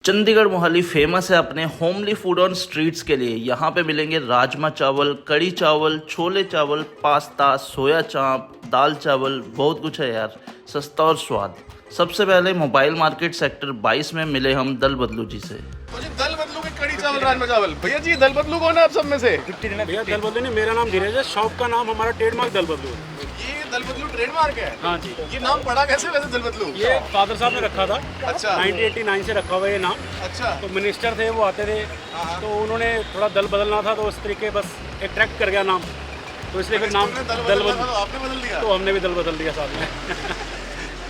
Chandigarh Mohali famous है अपने homely food on streets के लिए। यहाँ पे मिलेंगे राजमा चावल, कड़ी चावल, छोले चावल, पास्ता, सोया चाप, दाल चावल, बहुत कुछ है यार, सस्ता और स्वाद। सबसे पहले मोबाइल मार्केट सेक्टर 22 में मिले हम दल बदलू जी से। तो जी दल बदलू के कड़ी चावल राजमा चावल। भैया जी दल बदलू कौन है आप सब में से? भैया दल बदलू नहीं, मेरा नाम धीरज है। शॉप का नाम हमारा ट्रेडमार्क दल बदलू है। ये दल बदलू ट्रेडमार्क है? हाँ जी। ये नाम पड़ा कैसे वैसे दल बदलू? ये फादर साहब ने रखा था। अच्छा। 1989 से रखा हुआ ये नाम। अच्छा। तो मिनिस्टर थे, वो आते थे, तो उन्होंने थोड़ा दल बदलना था, तो उस तरीके बस अट्रैक्ट कर गया नाम, तो इसलिए फिर नाम दल बदलू। तो आपने बदल दिया? तो हमने भी दल बदल दिया साथ में।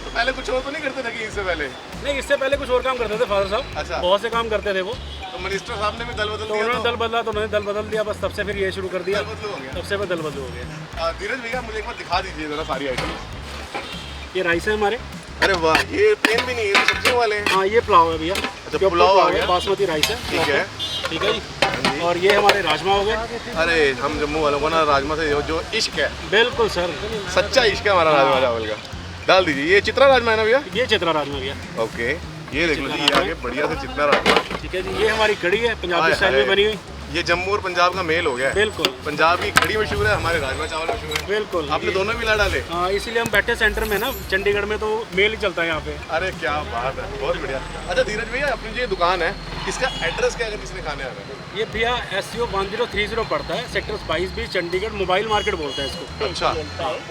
तो पहले कुछ और तो नहीं करते थे कि इससे पहले? नहीं, इससे पहले कुछ और काम करते थे फादर साहब। अच्छा। बहुत से काम करते थे वो। तो मिनिस्टर साहब ने भी दल बदल तो दिया? उन्होंने दल बदला, तो उन्होंने दल बदल दिया, बस तब से फिर ये शुरू कर दिया। दल बदलू हो गया। तब से फिर दल बदलू हो गया। धीरज भैया मुझे एक बार दिखा दीजिए जरा सारी आइटम। ये राइस है हमारे। अरे वाह, ये प्लेन भी नहीं है, ये सब्जियों वाले हैं। हाँ, ये पुलाव है भैया। अच्छा, पुलाव आ गया। बासमती राइस है। ठीक है। ठीक है जी। और ये हमारे राजमा हो गए। अरे हम जम्मू वालों को ना राजमा से जो इश्क है, बिल्कुल सर, सच्चा इश्क है हमारा राजमा चावल का। डाल दीजिए। ये चित्रा राजमा है ना भैया? ये चित्रा राजमा भैया। ओके, ये देख लो जी, ये आगे बढ़िया से चित्रा राजमा। ठीक है जी। ये हमारी कड़ी है, पंजाबी हाय स्टाइल में हाय। बनी हुई। ये जम्मू और पंजाब का मेल हो गया है। बिल्कुल पंजाब की कड़ी मशहूर है, हमारे राजमा चावल मशहूर है। बिल्कुल। आपने दोनों मिला डाले? हाँ, इसीलिए हम बैठे सेंटर में ना, चंडीगढ़ में तो मेल ही चलता है यहाँ पे। अरे क्या बात है, बहुत बढ़िया। अच्छा धीरज भैया, अपनी जो ये दुकान है, इसका एड्रेस क्या है अगर किसी ने खाने आना है? ये भैया SCO 1030 पड़ता है, सेक्टर 22 भी, चंडीगढ़ मोबाइल मार्केट बोलते हैं इसको। अच्छा,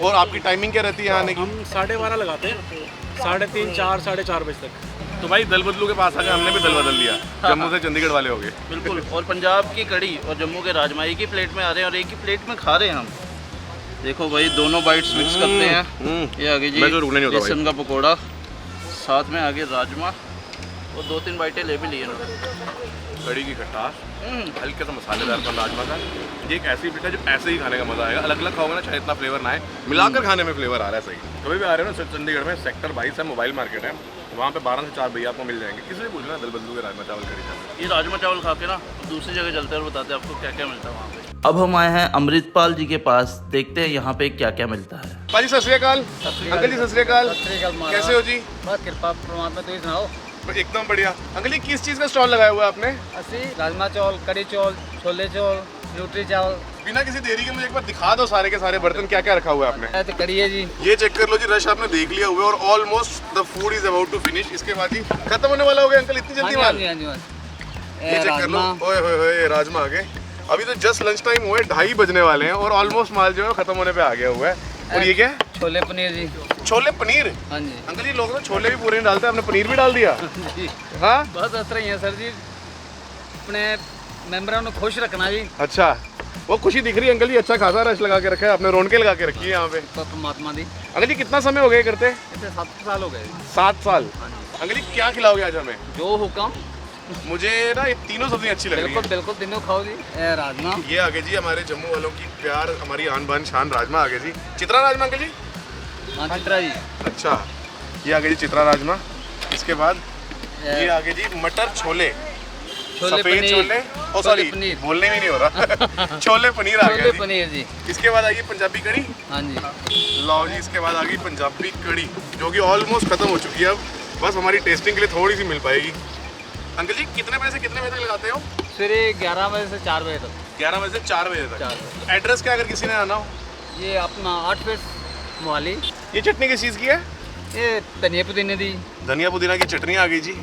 और आपकी टाइमिंग क्या रहती है यहाँ आने की? हम 12:30 लगाते हैं, 3:30, 4, 4:30 बजे तक। तो भाई दल बदलू के पास आके हमने भी दल बदल लिया, जम्मू से चंडीगढ़ वाले हो गए। बिल्कुल, और पंजाब की कड़ी और जम्मू के राजमा एक ही प्लेट में आ रहे हैं और एक ही प्लेट में खा रहे हैं हम। देखो भाई, दोनों बाइट्स मिक्स करते हैं। ये आगे जी मैं तो रुकने नहीं होता बेसन का पकौड़ा, साथ में आगे राजमा, और 2-3 बाइटें ले भी लिए ना। कड़ी की खटास, हल्के सा मसालेदार पर राजमा का। ये एक ऐसी डिश है जो ऐसे ही खाने का मजा आएगा। अलग अलग खाओगे ना, शायद इतना फ्लेवर ना आए, मिलाकर खाने में फ्लेवर आ रहा है सही। कभी भी आ रहे हो ना चंडीगढ़ में, सेक्टर 22 है, मोबाइल मार्केट है, वहाँ पे 12 से 4 भैया आपको मिल जाएंगे। किसी से पूछना दल बदलू के राजमा चावल कड़ी चावल। ये राजमा चावल खा के ना दूसरी जगह चलते हैं और बताते हैं आपको क्या क्या मिलता है वहाँ पे। अब हम आए हैं अमृतपाल जी के पास, देखते हैं यहाँ पे क्या क्या मिलता है। भाजी सत श्री अकाल। अंकल जी सत श्री अकाल, कैसे हो जी? बस कृपा परमात्मा, तुम सुनाओ। एकदम बढ़िया। अंकल जी किस चीज़ का स्टॉल लगाया हुआ है आपने? असी राजमा चावल, कड़ी चावल, छोले चावल, न्यूट्री चावल। बिना किसी देरी के मुझे एक बार दिखा दो सारे के सारे बर्तन क्या क्या रखा हुआ है आपने। ये तो कड़ी है जी। ये चेक कर लो जी, रश आपने देख लिया हुआ है और almost the food is about to finish. इसके बाद ही खत्म होने वाला हो गया अंकल, इतनी जल्दी माल? हाँ जी। ये चेक कर लो, ओए होए होए, राजमा आ गए। अभी तो जस्ट लंच टाइम हुआ है, 2:30 बजने वाले हैं और ऑलमोस्ट माल जो है खत्म होने पे आ गया हुआ है। और ये क्या है? छोले पनीर जी। छोले पनीर? हाँ जी। अंकल जी लोग ना छोले भी पूरे नहीं डालते, आपने पनीर भी डाल दिया? जी हाँ बस इस तरह ही है सर जी, अपने मेंबरों को खुश रखना जी। अच्छा, वो खुशी दिख रही है अंकल जी, अच्छा खासा रश लगा के रखा है आपने, रौनकें लगा के रखी है यहाँ पे। परमात्मा दी। अंकल जी कितना समय हो गया करते? इसे 7 साल हो गए। 7 साल। अंकल जी क्या खिलाओगे आज हमें? जो हुक्म। मुझे ना ये तीनों सब्जियां अच्छी लग रही बिल्कुल हैं। बिल्कुल, तीनों खाओ जी। ए राजमा। ये आगे जी हमारे जम्मू वालों की प्यार, हमारी आन बान शान राजमा आगे जी। चित्रा राजमा अंकल जी? हाँ चित्रा जी। अच्छा, ये आगे जी चित्रा राजमा। इसके बाद ये आगे जी मटर छोले, छोले सफेद पनीर। छोले, ओ सॉरी पनीर। बोलने भी नहीं हो रहा। छोले पनीर आ छोले गया जी। पनीर जी। इसके बाद आएगी पंजाबी कड़ी। हाँ जी। लो जी, इसके बाद आ गई पंजाबी कड़ी जो कि ऑलमोस्ट खत्म हो चुकी है, अब बस हमारी टेस्टिंग के लिए थोड़ी सी मिल पाएगी। अंकल जी कितने बजे से कितने बजे तक लगाते हो? सवेरे 11 बजे से 4 बजे तक। 11 बजे से 4 बजे 4 तक। बजे। एड्रेस क्या अगर किसी ने आना हो? ये अपना 8 फेस मोहाली। ये चटनी किस चीज़ की है? ये धनिया पुदीने दी। धनिया पुदीना की चटनी आ गई जी,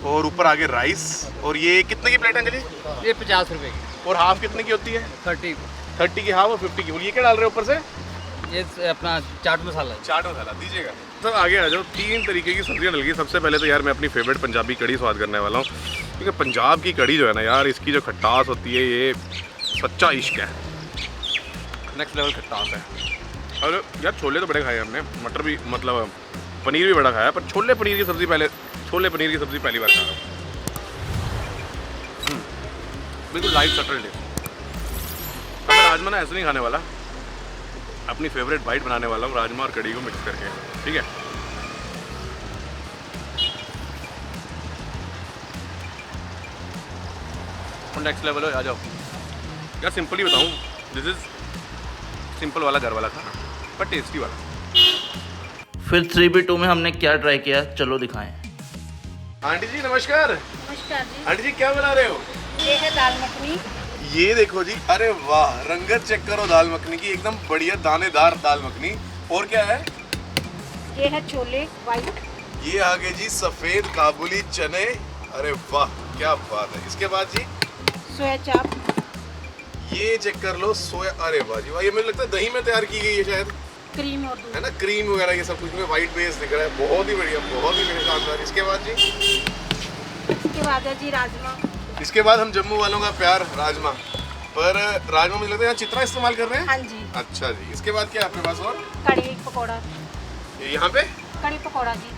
और ऊपर आगे राइस। और ये कितने की प्लेट है अंकल जी? ये 50 रुपए की। और हाफ कितने की होती है? 30। की हाफ और 50 की। और ये क्या डाल रहे हो ऊपर से? ये अपना चाट मसाला है। चाट मसाला दीजिएगा। सर आगे आ जाओ, 3 तरीके की सब्जियां डल गई। सबसे पहले तो यार मैं अपनी फेवरेट पंजाबी कड़ी स्वाद करने वाला हूँ, क्योंकि पंजाब की कड़ी जो है ना यार, इसकी जो खटास होती है, ये सच्चा इश्क है, नेक्स्ट लेवल खटास है। और यार छोले तो बड़े खाए हमने, मटर भी, मतलब पनीर भी बड़ा खाया, पर छोले पनीर की सब्ज़ी पहली बार खा रहा हूँ। बिल्कुल लाइट सटल डे। अब मैं राजमा ना ऐसे नहीं खाने वाला, अपनी फेवरेट बाइट बनाने वाला हूँ राजमा और कड़ी को मिक्स करके, ठीक है? नेक्स्ट लेवल हो, आ जाओ यार। सिंपल ही बताऊँ, दिस इज सिंपल वाला घर वाला खाना, पर टेस्टी वाला। फिर 3B2 में हमने क्या ट्राई किया, चलो दिखाएं। आंटी जी नमस्कार। नमस्कार जी। आंटी जी क्या बना रहे हो? ये है दाल मखनी। ये देखो जी, अरे वाह, रंगत चेक करो दाल मखनी की, एकदम बढ़िया दानेदार दाल मखनी। और क्या है? ये है छोले वाइट। ये आगे जी सफेद काबुली चने। अरे वाह क्या बात है। इसके बाद जी सोया चाप। ये चेक कर लो सोया। अरे वाह जी वाह, ये मुझे लगता है दही में तैयार की गई है शायद, क्रीम और दूध। है ना, क्रीम वगैरह ये सब कुछ में वाइट बेस दिख रहा है। बहुत ही बढ़िया, बहुत ही बढ़िया शानदार। इसके बाद जी, इसके बाद है जी राजमा। इसके बाद हम जम्मू वालों का प्यार राजमा। पर राजमा मुझे लगता है यहाँ चित्रा इस्तेमाल कर रहे हैं। हाँ जी। अच्छा जी। इसके बाद क्या है आपके पास और? कड़ी पकौड़ा। ये यहाँ पे कड़ी पकौड़ा जी।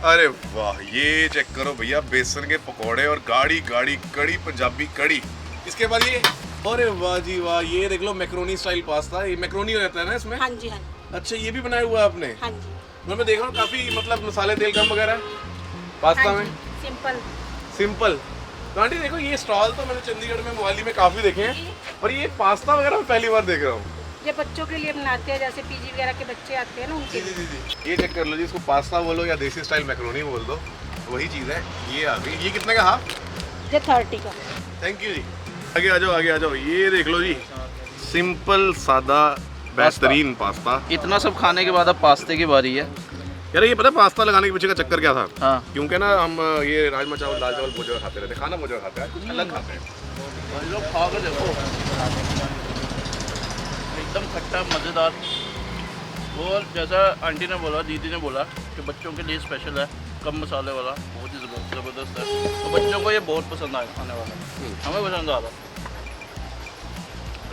अरे वाह, ये चेक करो भैया, बेसन के पकौड़े और गाढ़ी गाढ़ी कड़ी, पंजाबी कड़ी। इसके बाद ये, अरे वाह जी वाह, ये देख लो मैक्रोनी स्टाइल पास्ता। ये मैक्रोनी रहता है ना इसमें? हाँ जी हाँ जी। अच्छा, ये भी बनाया हुआ है आपने? हाँ जी। मैं देख रहा हूँ काफी मतलब मसाले तेल कम वगैरह पास्ता हाँ में। जी, सिंपल। सिंपल। तो आंटी देखो, ये स्टॉल तो मैंने चंडीगढ़ में मोहाली में काफी देखे हैं, पर ये पास्ता वगैरह मैं पहली बार देख रहा हूँ। ये बच्चों के लिए बनाते हैं, जैसे पीजी वगैरह के बच्चे आते हैं ना उनके जी लिए। जी जी। ये चेक कर लो जी, इसको पास्ता बोलो या देसी स्टाइल मैक्रोनी बोल दो, वही चीज़ है। ये आ गई। ये कितने का हाफ? ये 30 का। थैंक यू जी। आगे आ जाओ, आगे आ जाओ। ये देख लो जी, सिंपल सादा बेहतरीन पास्ता। इतना सब खाने के बाद अब पास्ते की बारी है। यार ये पता है पास्ता लगाने के पीछे का चक्कर क्या था? हाँ। क्योंकि ना हम ये राजमा चावल दाल चावल बहुत जगह खाते रहते हैं, खाना बहुत जगह खाते हैं, कुछ अलग खाते हैं। भाई लोग खा के देखो, एकदम खट्टा मज़ेदार। और जैसा आंटी ने बोला, दीदी ने बोला कि बच्चों के लिए स्पेशल है, कम मसाले वाला, बहुत ही ज़बरदस्त है। तो बच्चों को ये बहुत पसंद आने वाला है, हमें पसंद आ रहा।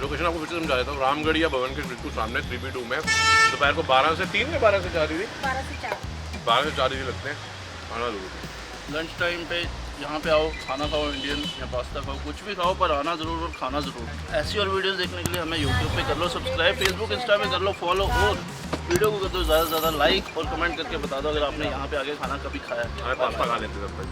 लोकेशन आपको फिर से समझा देता हूँ। रामगढ़िया भवन के बिल्कुल सामने 3B2 में दोपहर को 12 से 3 या 12 से 4 दीदी? 12 से 4। 12 से 4 दीदी लगते हैं। खाना जरूर। लंच टाइम पे यहाँ पे आओ, खाना खाओ, इंडियन या पास्ता खाओ, कुछ भी खाओ, पर आना ज़रूर और खाना ज़रूर। ऐसी और वीडियोस देखने के लिए हमें यूट्यूब पे कर लो सब्सक्राइब, फेसबुक इंस्टा पे कर लो फॉलो, और वीडियो को कर दो ज़्यादा से ज़्यादा लाइक, और कमेंट करके बता दो अगर आपने यहाँ पे आके खाना कभी खाया है। पास्ता खा लेते हैं तब तक।